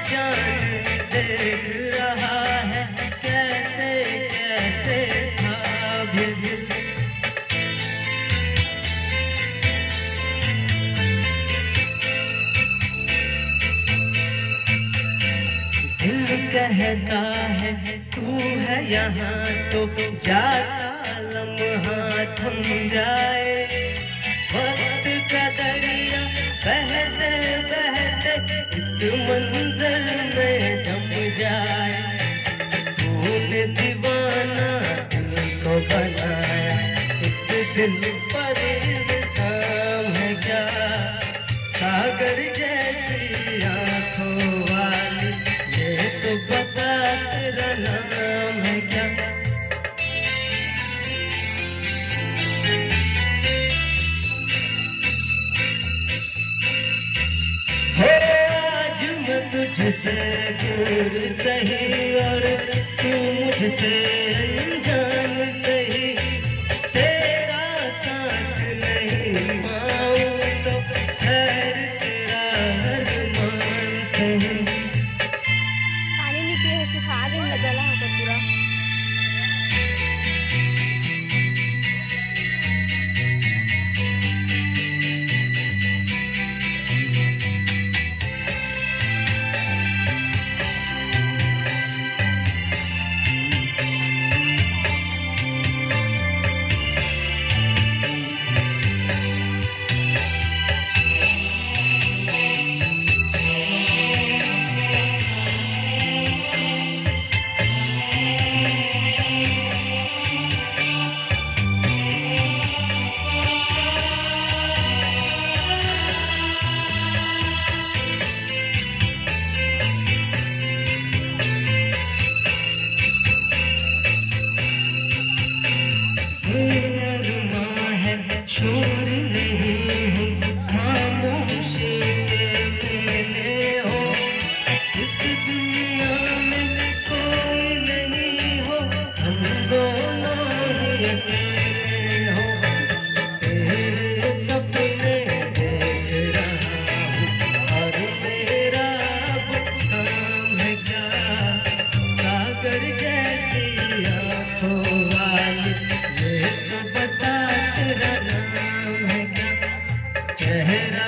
जान देख रहा है, कैसे कैसे था भी दिल। दिल कहता है तू है यहाँ तो जाता लम्हा थम जाए, वक्त का दरिया बहते बहते इस मंजर में जम जाए। तूने दीवाना दिल को बनाया, इस दिल पर इल्जाम है क्या? सागर जैसी आंखों वाली, ये तो बता तेरा नाम है क्या? आज मैं तुझसे दूर सही और तू मुझसे अनजान सही, तेरा साथ नहीं पाऊं तो खैर तेरा अरमान सही। पानी नहीं पिए है, सुखा देंगे, जला होगा पूरा। शोर नहीं हूँ, खामोशी के मेले हो, इस दुनिया में कोई नहीं हो, हम दोनों ही अकेले हो। तेरे सपने देख रहा हूँ और तेरा अब काम है क्या? सागर जैसी आंखों वाली, ये तो बता तेरा नाम है क्या? चेहरा